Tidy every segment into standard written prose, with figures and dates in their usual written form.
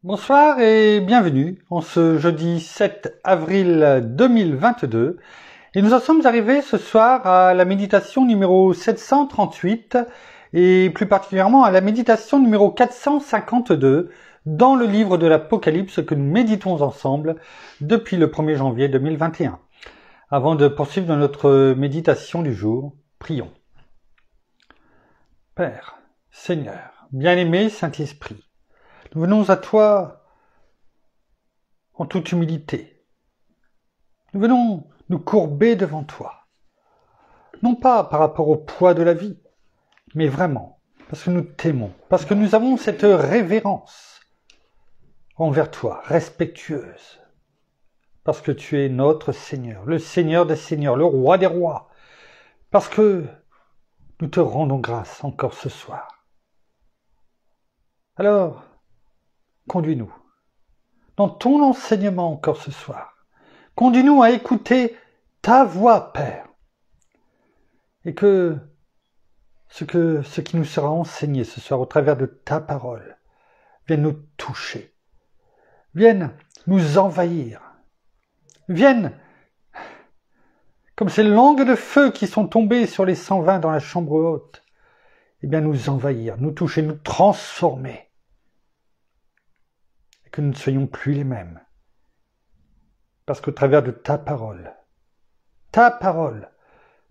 Bonsoir et bienvenue en ce jeudi 7 avril 2022. Et nous en sommes arrivés ce soir à la méditation numéro 738 et plus particulièrement à la méditation numéro 452 dans le livre de l'Apocalypse que nous méditons ensemble depuis le 1er janvier 2021. Avant de poursuivre dans notre méditation du jour, prions. Père, Seigneur, bien-aimé Saint-Esprit, nous venons à toi en toute humilité. Nous venons nous courber devant toi. Non pas par rapport au poids de la vie, mais vraiment parce que nous t'aimons, parce que nous avons cette révérence envers toi, respectueuse, parce que tu es notre Seigneur, le Seigneur des Seigneurs, le Roi des Rois, parce que nous te rendons grâce encore ce soir. Alors, conduis-nous dans ton enseignement encore ce soir. Conduis-nous à écouter ta voix, Père. Et que ce qui nous sera enseigné ce soir au travers de ta parole vienne nous toucher, vienne nous envahir, vienne, comme ces langues de feu qui sont tombées sur les 120 dans la chambre haute, eh bien nous envahir, nous toucher, nous transformer. Que nous ne soyons plus les mêmes. Parce qu'au travers de ta parole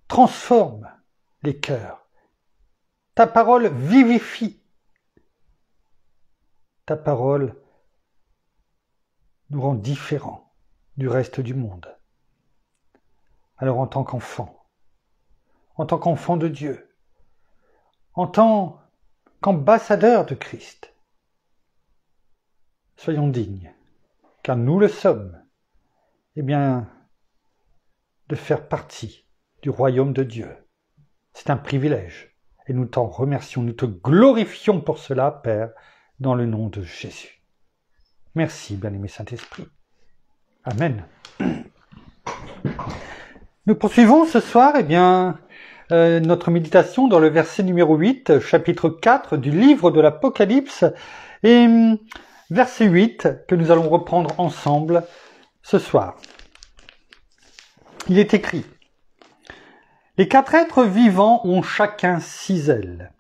transforme les cœurs. Ta parole vivifie. Ta parole nous rend différents du reste du monde. Alors en tant qu'enfant de Dieu, en tant qu'ambassadeur de Christ, soyons dignes, car nous le sommes, eh bien, de faire partie du royaume de Dieu. C'est un privilège, et nous t'en remercions, nous te glorifions pour cela, Père, dans le nom de Jésus. Merci, bien-aimé Saint-Esprit. Amen. Nous poursuivons ce soir, notre méditation dans le verset numéro 8, chapitre 4 du livre de l'Apocalypse, et verset 8, que nous allons reprendre ensemble ce soir. Il est écrit : « Les 4 êtres vivants ont chacun 6 ailes,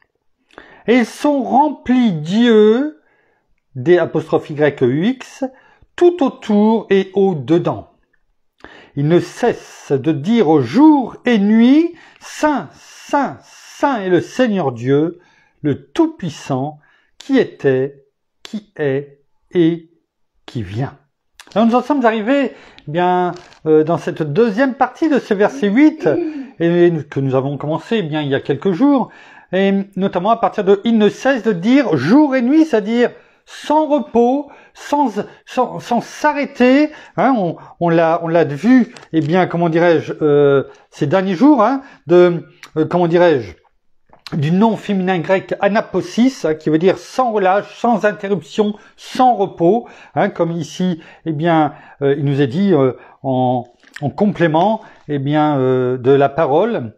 et ils sont remplis d'yeux, D'-Y-E-U-X, tout autour et au-dedans. Ils ne cessent de dire jour et nuit : Saint, Saint, Saint est le Seigneur Dieu, le Tout-Puissant, qui était, qui est et qui vient. » Alors nous en sommes arrivés dans cette deuxième partie de ce verset 8 et que nous avons commencé il y a quelques jours, et notamment à partir de « Il ne cesse de dire jour et nuit », c'est-à-dire sans repos, sans s'arrêter. On l'a vu, ces derniers jours, du nom féminin grec anaposis, qui veut dire sans relâche, sans interruption, sans repos, comme ici, il nous est dit en complément, de la parole.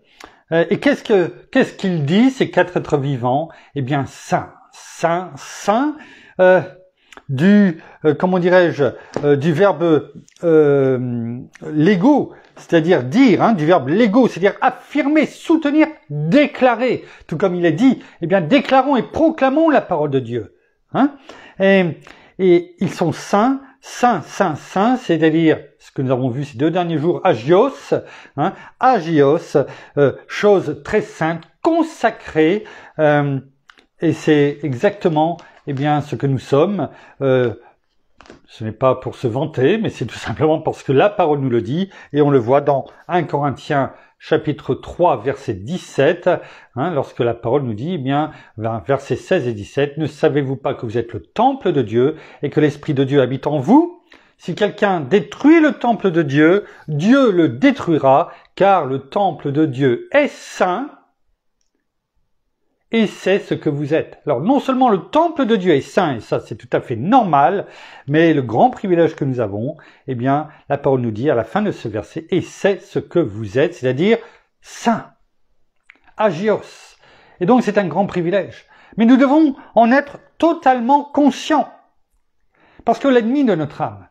Et qu'est-ce qu'il dit, ces 4 êtres vivants ? Saint, Saint, Saint, du verbe lego, c'est-à-dire dire, du verbe lego, c'est-à-dire affirmer, soutenir, déclarer. Tout comme il est dit, déclarons et proclamons la parole de Dieu. Et ils sont saints, saints, saints, saints, c'est-à-dire ce que nous avons vu ces 2 derniers jours, agios, agios, chose très sainte, consacrée, et c'est exactement ce que nous sommes. Ce n'est pas pour se vanter, mais c'est tout simplement parce que la parole nous le dit, et on le voit dans 1 Corinthiens chapitre 3 verset 17, lorsque la parole nous dit, versets 16 et 17, « Ne savez-vous pas que vous êtes le temple de Dieu et que l'Esprit de Dieu habite en vous ? Si quelqu'un détruit le temple de Dieu, Dieu le détruira, car le temple de Dieu est saint, et c'est ce que vous êtes. » Alors non seulement le temple de Dieu est saint, et ça c'est tout à fait normal, mais le grand privilège que nous avons, la parole nous dit à la fin de ce verset, et c'est ce que vous êtes, c'est-à-dire saint, agios. Et donc c'est un grand privilège. Mais nous devons en être totalement conscients. Parce que l'ennemi de notre âme,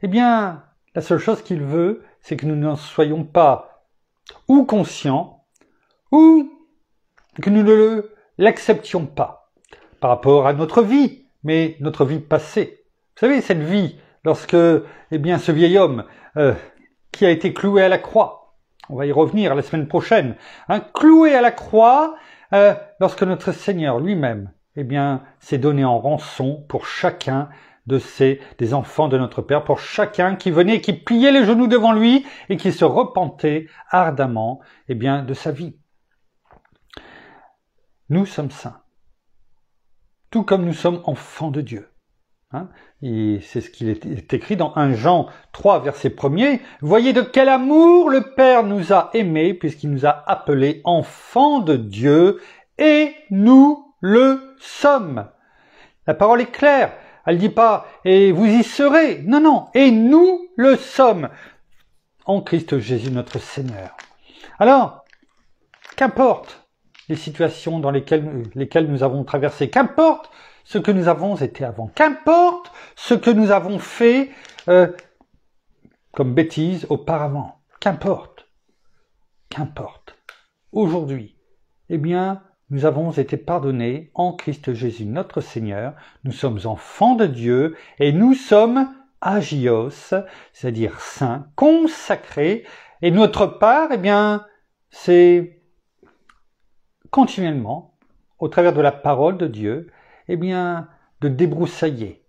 eh bien, la seule chose qu'il veut, c'est que nous n'en soyons pas ou conscients, ou que nous ne l'acceptions pas par rapport à notre vie, mais notre vie passée. Vous savez, cette vie, lorsque, eh bien, ce vieil homme qui a été cloué à la croix, on va y revenir la semaine prochaine, cloué à la croix, lorsque notre Seigneur lui-même, eh bien, s'est donné en rançon pour chacun des enfants de notre Père, pour chacun qui venait, qui pliait les genoux devant lui et qui se repentait ardemment, eh bien, de sa vie. Nous sommes saints, tout comme nous sommes enfants de Dieu. Et c'est ce qu'il est écrit dans 1 Jean 3, verset 1er. Voyez de quel amour le Père nous a aimés, puisqu'il nous a appelés enfants de Dieu, et nous le sommes. La parole est claire. Elle ne dit pas « et vous y serez ». Non, non. Et nous le sommes en Christ Jésus notre Seigneur. Alors, qu'importe les situations dans lesquelles nous avons traversé, qu'importe ce que nous avons été avant, qu'importe ce que nous avons fait comme bêtise auparavant, qu'importe. Aujourd'hui, eh bien, nous avons été pardonnés en Christ Jésus notre Seigneur, nous sommes enfants de Dieu et nous sommes agios, c'est-à-dire saints, consacrés, et notre part, eh bien, c'est continuellement, au travers de la parole de Dieu, eh bien, de débroussailler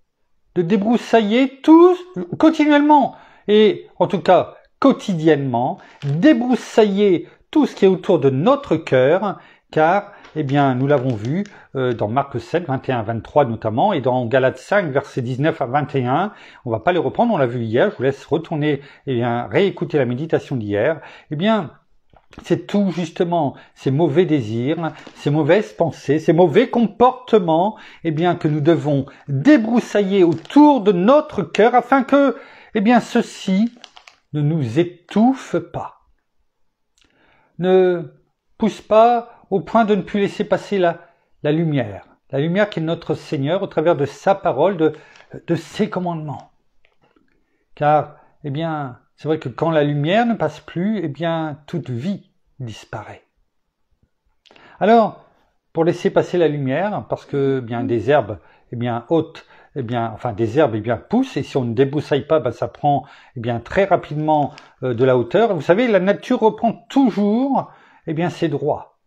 tous, continuellement, et en tout cas quotidiennement, débroussailler tout ce qui est autour de notre cœur, car, eh bien, nous l'avons vu dans Marc 7, 21 à 23 notamment, et dans Galates 5, versets 19 à 21, on va pas les reprendre, on l'a vu hier, je vous laisse retourner, eh bien, réécouter la méditation d'hier, eh bien, c'est tout justement ces mauvais désirs, ces mauvaises pensées, ces mauvais comportements, eh bien, que nous devons débroussailler autour de notre cœur afin que, eh bien, ceci ne nous étouffe pas, ne pousse pas au point de ne plus laisser passer la lumière qui est notre Seigneur au travers de sa parole, de ses commandements. Car, eh bien, c'est vrai que quand la lumière ne passe plus, eh bien, toute vie disparaît. Alors, pour laisser passer la lumière, parce que, eh bien, des herbes, eh bien, hautes, eh bien, enfin, des herbes, eh bien, poussent, et si on ne débroussaille pas, ben, ça prend, eh bien, très rapidement de la hauteur. Vous savez, la nature reprend toujours, eh bien, ses droits.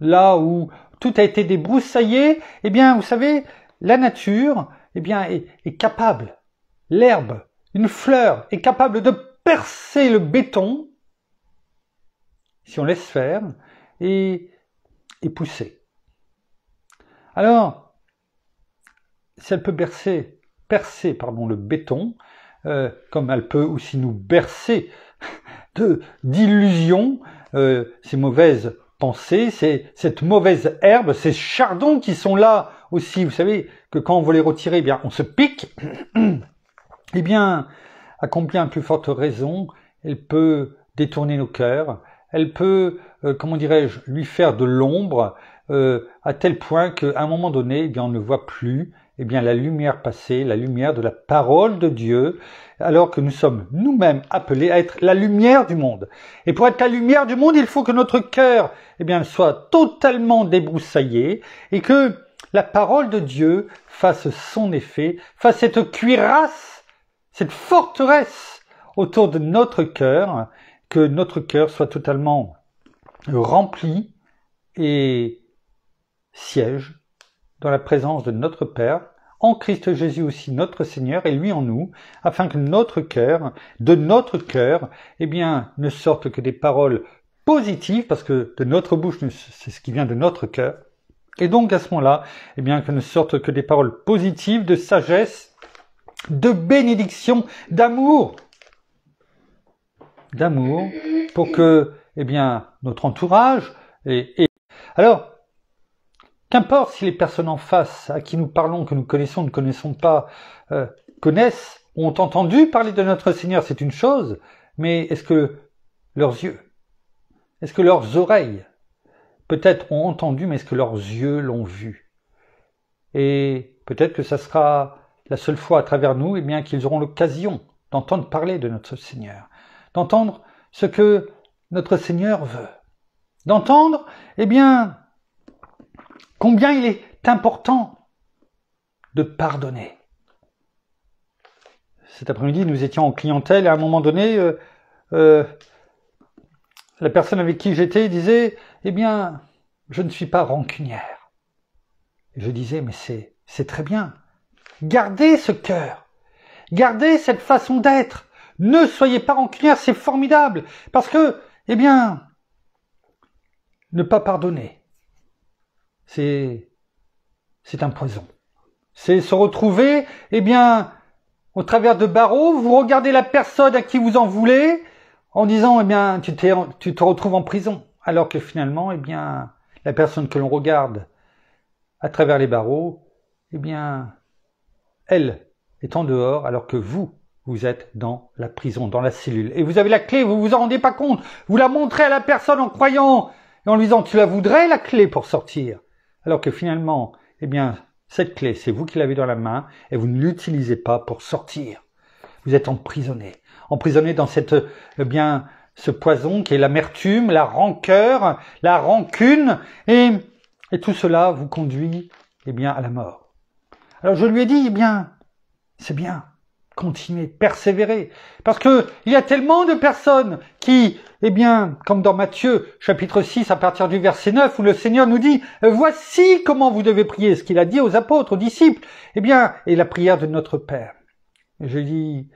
Là où tout a été débroussaillé, eh bien, vous savez, la nature, eh bien, est capable, l'herbe, une fleur, est capable de percer le béton, si on laisse faire, et pousser. Alors, si elle peut percer le béton, comme elle peut aussi nous bercer d'illusions, ces mauvaises pensées, cette mauvaise herbe, ces chardons qui sont là aussi, vous savez que quand on veut les retirer, eh bien, on se pique, eh bien, à combien plus forte raison, elle peut détourner nos cœurs, elle peut, comment dirais-je, lui faire de l'ombre, à tel point qu'à un moment donné, eh bien, on ne voit plus, eh bien, la lumière passer, la lumière de la parole de Dieu, alors que nous sommes nous-mêmes appelés à être la lumière du monde. Et pour être la lumière du monde, il faut que notre cœur, eh bien, soit totalement débroussaillé et que la parole de Dieu fasse son effet, fasse cette cuirasse, cette forteresse autour de notre cœur, que notre cœur soit totalement rempli et siège dans la présence de notre Père, en Christ Jésus aussi notre Seigneur et lui en nous, afin que notre cœur, de notre cœur, eh bien, ne sortent que des paroles positives, parce que de notre bouche, c'est ce qui vient de notre cœur. Et donc à ce moment-là, eh bien, que ne sortent que des paroles positives, de sagesse, de bénédiction, d'amour, pour que, eh bien, notre entourage alors, qu'importe si les personnes en face à qui nous parlons, que nous connaissons, ne connaissons pas, connaissent, ont entendu parler de notre Seigneur, c'est une chose, mais est-ce que leurs yeux, est-ce que leurs oreilles, peut-être ont entendu, mais est-ce que leurs yeux l'ont vu? Et peut-être que ça sera la seule fois à travers nous, eh bien, qu'ils auront l'occasion d'entendre parler de notre Seigneur, d'entendre ce que notre Seigneur veut, d'entendre, eh bien, combien il est important de pardonner. Cet après-midi, nous étions en clientèle et à un moment donné, la personne avec qui j'étais disait, eh bien, je ne suis pas rancunière. Et je disais, mais c'est très bien. Gardez ce cœur. Gardez cette façon d'être. Ne soyez pas rancunière, c'est formidable. Parce que, eh bien, ne pas pardonner, c'est un poison. C'est se retrouver, eh bien, au travers de barreaux, vous regardez la personne à qui vous en voulez, en disant, eh bien, tu te retrouves en prison. Alors que finalement, eh bien, la personne que l'on regarde à travers les barreaux, eh bien, elle est en dehors, alors que vous êtes dans la prison, dans la cellule. Et vous avez la clé, vous vous en rendez pas compte. Vous la montrez à la personne en croyant et en lui disant, tu la voudrais, la clé, pour sortir. Alors que finalement, eh bien, cette clé, c'est vous qui l'avez dans la main et vous ne l'utilisez pas pour sortir. Vous êtes emprisonné. Emprisonné dans cette, eh bien, ce poison qui est l'amertume, la rancœur, la rancune, et tout cela vous conduit, eh bien, à la mort. Alors je lui ai dit, eh bien, c'est bien, continuez, persévérez, parce que il y a tellement de personnes qui, eh bien, comme dans Matthieu, chapitre 6, à partir du verset 9, où le Seigneur nous dit, voici comment vous devez prier, ce qu'il a dit aux apôtres, aux disciples, eh bien, et la prière de notre Père. Et je dis,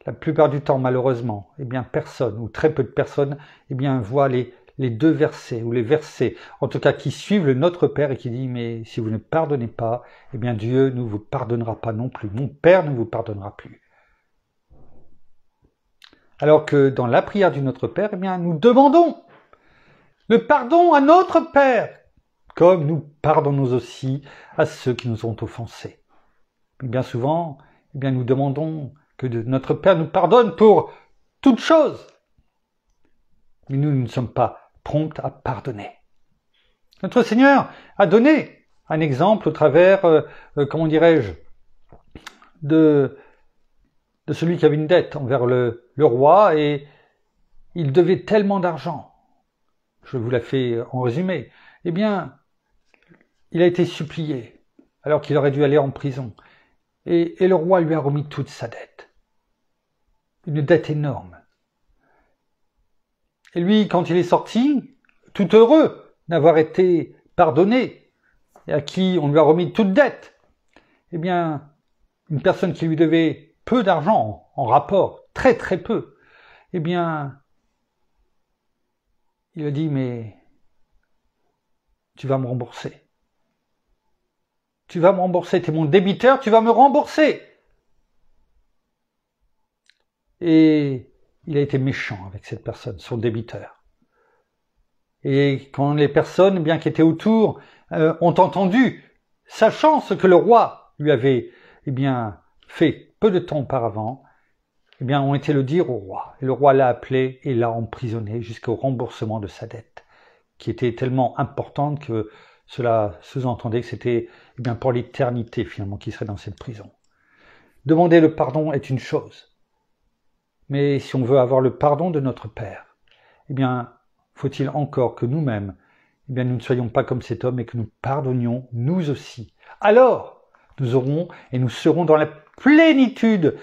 la plupart du temps, malheureusement, eh bien, personne, ou très peu de personnes, eh bien, voient les deux versets, ou les versets, en tout cas, qui suivent le Notre Père et qui dit, mais si vous ne pardonnez pas, eh bien, Dieu ne vous pardonnera pas non plus. Mon Père ne vous pardonnera plus. Alors que dans la prière du Notre Père, eh bien, nous demandons le pardon à notre Père, comme nous pardonnons aussi à ceux qui nous ont offensés. Et bien souvent, eh bien, nous demandons que notre Père nous pardonne pour toutes choses. Mais nous ne sommes pas prompts à pardonner. Notre Seigneur a donné un exemple au travers, comment dirais-je, de celui qui avait une dette envers le roi et il devait tellement d'argent. Je vous la fais en résumé. Eh bien, il a été supplié alors qu'il aurait dû aller en prison. Et le roi lui a remis toute sa dette. Une dette énorme. Et lui, quand il est sorti, tout heureux d'avoir été pardonné, et à qui on lui a remis toute dette, eh bien, une personne qui lui devait peu d'argent en rapport, très très peu, eh bien, il a dit, mais tu vas me rembourser. Tu vas me rembourser, tu es mon débiteur, tu vas me rembourser. Et il a été méchant avec cette personne, son débiteur. Et quand les personnes, bien qui étaient autour, ont entendu, sachant ce que le roi lui avait, eh bien, fait peu de temps auparavant, eh bien, ont été le dire au roi. Et le roi l'a appelé et l'a emprisonné jusqu'au remboursement de sa dette, qui était tellement importante que cela sous-entendait que c'était, eh bien, pour l'éternité, finalement, qu'il serait dans cette prison. Demander le pardon est une chose. Mais si on veut avoir le pardon de notre Père, eh bien, faut-il encore que nous-mêmes, eh bien, nous ne soyons pas comme cet homme et que nous pardonnions nous aussi. Alors, nous aurons et nous serons dans la plénitude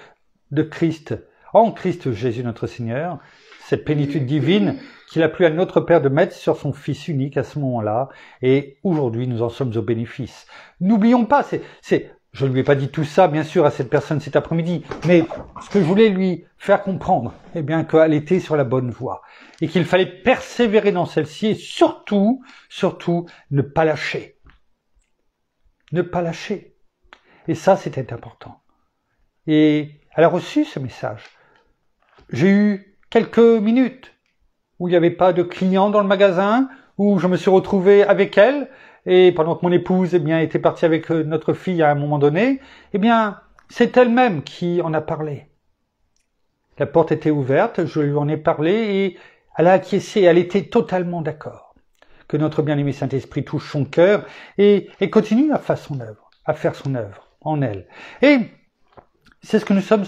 de Christ, en Christ Jésus notre Seigneur, cette plénitude divine qu'il a plu à notre Père de mettre sur son Fils unique à ce moment-là, et aujourd'hui nous en sommes au bénéfice. N'oublions pas, je ne lui ai pas dit tout ça, bien sûr, à cette personne cet après-midi, mais ce que je voulais lui faire comprendre, eh bien, qu'elle était sur la bonne voie, et qu'il fallait persévérer dans celle-ci, et surtout, ne pas lâcher. Ne pas lâcher. Et ça, c'était important. Et elle a reçu ce message. J'ai eu quelques minutes où il n'y avait pas de clients dans le magasin, où je me suis retrouvé avec elle, et pendant que mon épouse, eh bien, était partie avec notre fille à un moment donné, eh bien, c'est elle-même qui en a parlé. La porte était ouverte, je lui en ai parlé, et elle a acquiescé, elle était totalement d'accord. Que notre bien-aimé Saint-Esprit touche son cœur et continue à faire son œuvre. en elle. Et c'est ce que nous sommes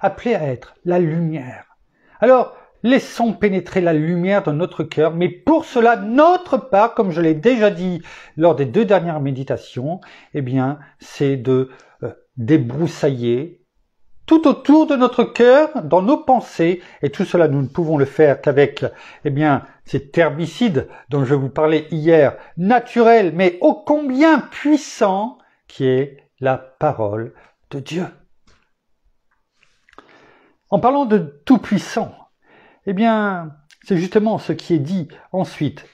appelés à être, la lumière. Alors, laissons pénétrer la lumière dans notre cœur, mais pour cela, notre part, comme je l'ai déjà dit lors des 2 dernières méditations, eh bien, c'est de débroussailler tout autour de notre cœur, dans nos pensées, et tout cela, nous ne pouvons le faire qu'avec, eh bien, cet herbicide dont je vous parlais hier, naturel, mais ô combien puissant, qui est la parole de Dieu. En parlant de tout puissant, eh bien, c'est justement ce qui est dit ensuite